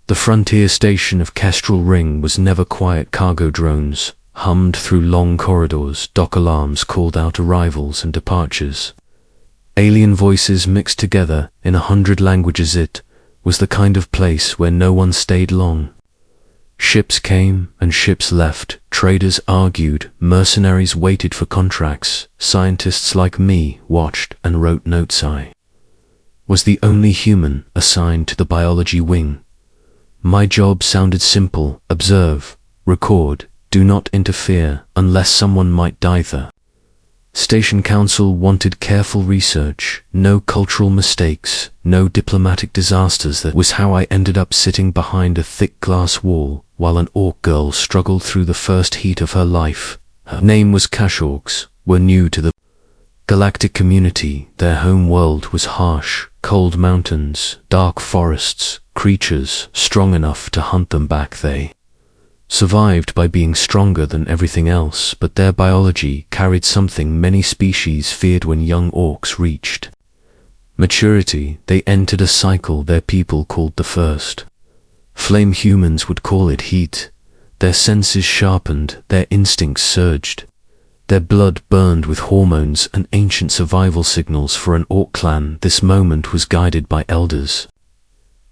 The frontier station of Kestrel Ring was never quiet. Cargo drones hummed through long corridors, dock alarms called out arrivals and departures. Alien voices mixed together in 100 languages. It was the kind of place where no one stayed long. Ships came and ships left, traders argued, mercenaries waited for contracts, scientists like me watched and wrote notes. I was the only human assigned to the biology wing. My job sounded simple: observe, record, do not interfere unless someone might die. The Station Council wanted careful research, no cultural mistakes, no diplomatic disasters. That was how I ended up sitting behind a thick glass wall while an orc girl struggled through the first heat of her life. Her name was Kash. Orcs were new to the galactic community. Their home world was harsh, cold mountains, dark forests, creatures strong enough to hunt them back. They survived by being stronger than everything else, but their biology carried something many species feared. When young orcs reached maturity, they entered a cycle their people called the first flame. Humans would call it heat. Their senses sharpened, their instincts surged. Their blood burned with hormones and ancient survival signals for an orc clan. This moment was guided by elders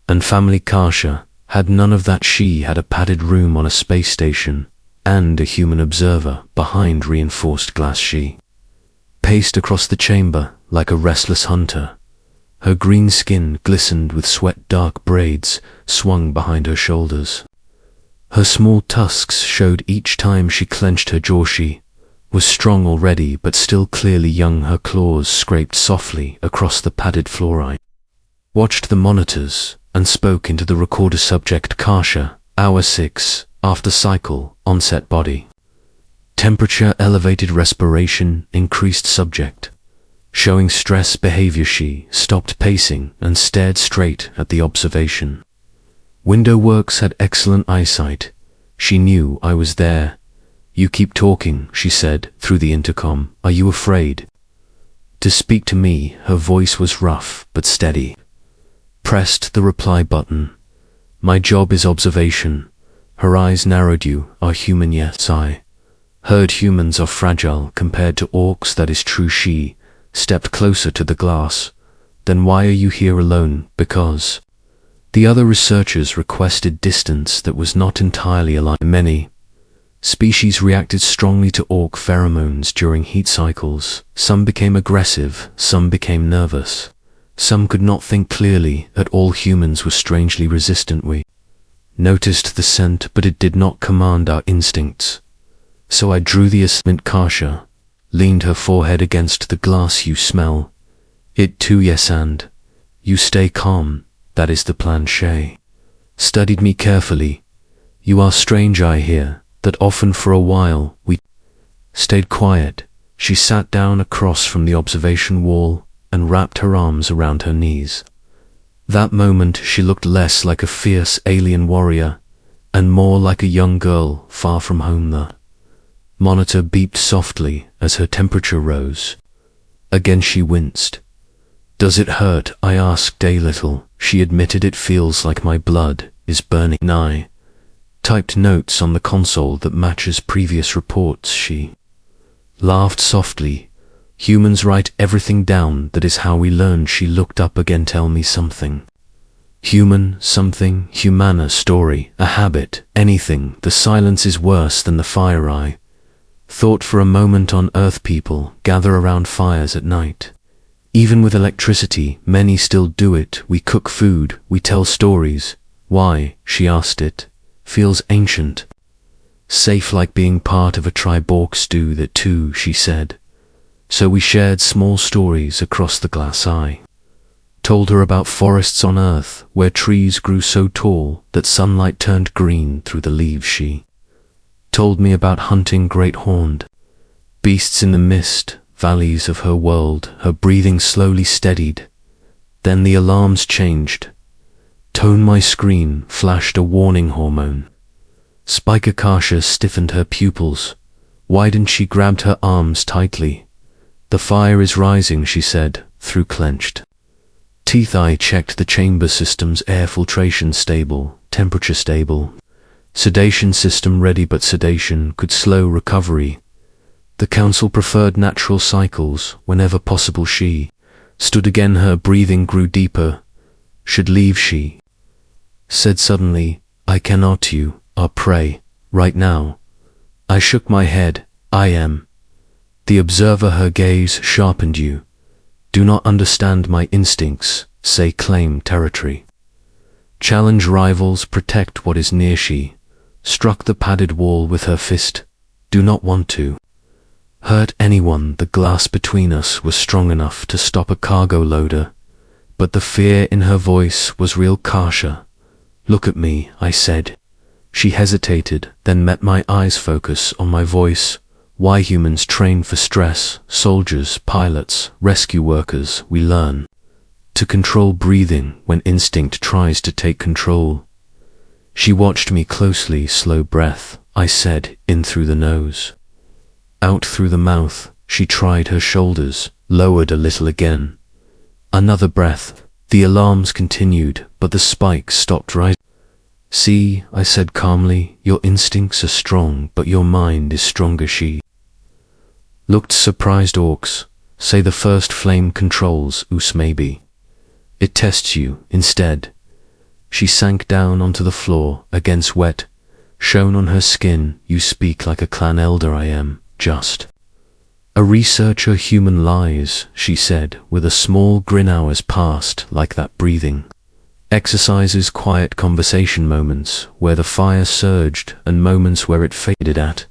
and family. Kasha had none of that. She had a padded room on a space station and a human observer behind reinforced glass. She paced across the chamber like a restless hunter. Her green skin glistened with sweat. Dark braids swung behind her shoulders. Her small tusks showed each time she clenched her jaw. She was strong already, but still clearly young. Her claws scraped softly across the padded floor. I watched the monitors and spoke into the recorder. Subject: Kasha, hour 6, after cycle, onset body. Temperature elevated, respiration increased. Subject: showing stress behavior. She stopped pacing and stared straight at the observation. Window works had excellent eyesight. She knew I was there. You keep talking, she said through the intercom. Are you afraid to speak to me? Her voice was rough but steady. Pressed the reply button. My job is observation. Her eyes narrowed. You are human, yes. I heard humans are fragile compared to orcs. That is true. She stepped closer to the glass. Then why are you here alone? Because the other researchers requested distance that was not entirely aligned. Many species reacted strongly to orc pheromones during heat cycles. Some became aggressive, some became nervous. Some could not think clearly. That all humans were strangely resistant. We noticed the scent, but it did not command our instincts. So I drew the assessment. Kasha leaned her forehead against the glass. You smell it too, yes, and you stay calm. That is the plan. She studied me carefully. You are strange, I hear. That often. For a while, we stayed quiet. She sat down across from the observation wall and wrapped her arms around her knees. That moment she looked less like a fierce alien warrior and more like a young girl far from home. The monitor beeped softly as her temperature rose. Again she winced. Does it hurt? I asked. A little, she admitted. It feels like my blood is burning. I typed notes on the console that matches previous reports. She laughed softly. Humans write everything down. That is how we learn. She looked up again. Tell me something. Human, something, humana, story, a habit, anything. The silence is worse than the fire. I thought for a moment. On Earth, people gather around fires at night. Even with electricity, many still do it. We cook food, we tell stories. Why? She asked. It feels ancient. Safe, like being part of a tribe. Orcs do that too, she said. So we shared small stories across the glass. I told her about forests on Earth where trees grew so tall that sunlight turned green through the leaves. She told me about hunting great horned beasts in the mist valleys of her world. Her breathing slowly steadied. Then the alarms changed. Tone my screen flashed a warning hormone. Spiker. Kasha stiffened her pupils. Widened. She grabbed her arms tightly. The fire is rising, she said, through clenched teeth. I checked the chamber systems. Air filtration stable. temperature stable. Sedation system ready, but sedation could slow recovery. The council preferred natural cycles whenever possible. She stood again, her breathing grew deeper. Should leave, she said suddenly. I cannot, you are prey, right now. I shook my head. I am the observer, her gaze sharpened. You do not understand my instincts, say claim territory. Challenge rivals, protect what is near. She struck the padded wall with her fist. Do not want to hurt anyone. The glass between us was strong enough to stop a cargo loader, but the fear in her voice was real. Kasha, look at me, I said. She hesitated, then met my eyes. Focus on my voice. Why humans train for stress, soldiers, pilots, rescue workers, we learn to control breathing when instinct tries to take control. She watched me closely. Slow breath, I said, in through the nose, out through the mouth. She tried her shoulders, lowered a little again. Another breath. The alarms continued, but the spikes stopped rising. See, I said calmly, your instincts are strong, but your mind is stronger. She looked surprised. Orcs say the first flame controls us, maybe it tests you instead. She sank down onto the floor, against wet shone on her skin. You speak like a clan elder. I am just a researcher. Human lies, she said with a small grin. Hours passed like that. Breathing exercises, quiet conversation, moments where the fire surged and moments where it faded. At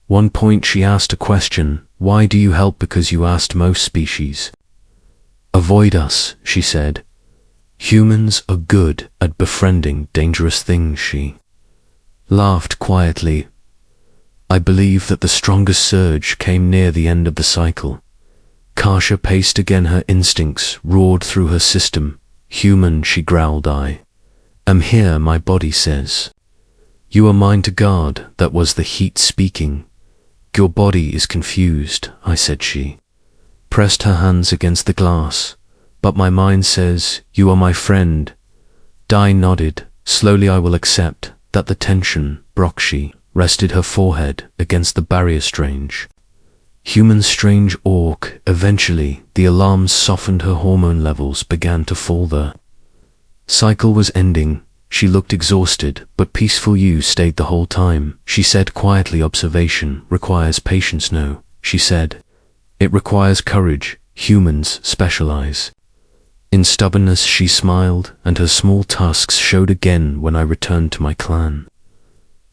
one point she asked a question. Why do you help? Because you asked. Most species avoid us, she said. Humans are good at befriending dangerous things. She laughed quietly. I believe that the strongest surge came near the end of the cycle. Kasha paced again, her instincts roared through her system. Human, she growled, I am here, my body says. You are mine to guard. That was the heat speaking. Your body is confused, I said. She pressed her hands against the glass. But my mind says, you are my friend. Dai nodded. Slowly I will accept that the tension broke. She rested her forehead against the barrier. Strange. Human, strange orc. Eventually, the alarms softened. Her hormone levels began to fall. The cycle was ending. She looked exhausted, but peaceful. You stayed the whole time, she said quietly. Observation requires patience. No, she said. It requires courage. Humans specialize in stubbornness. She smiled, and her small tusks showed again when I returned to my clan.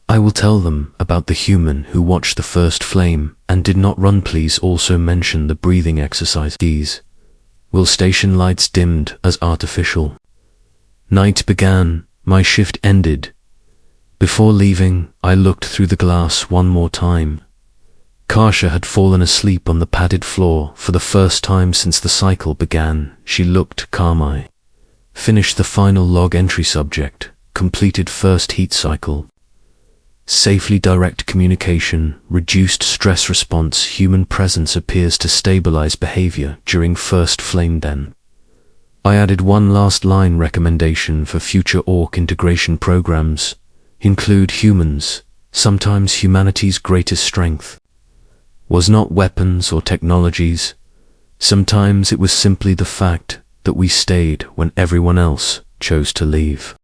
I will tell them about the human who watched the first flame and did not run. Please also mention the breathing exercise. These will station lights dimmed as artificial. Night began. My shift ended. Before leaving, I looked through the glass one more time. Kasha had fallen asleep on the padded floor for the first time since the cycle began. She looked calm. I finished the final log entry. Subject completed first heat cycle. Safely, direct communication, reduced stress response. Human presence appears to stabilize behavior during first flame. Then I added one last line recommendation for future orc integration programs. Include humans. Sometimes humanity's greatest strength was not weapons or technologies. Sometimes it was simply the fact that we stayed when everyone else chose to leave.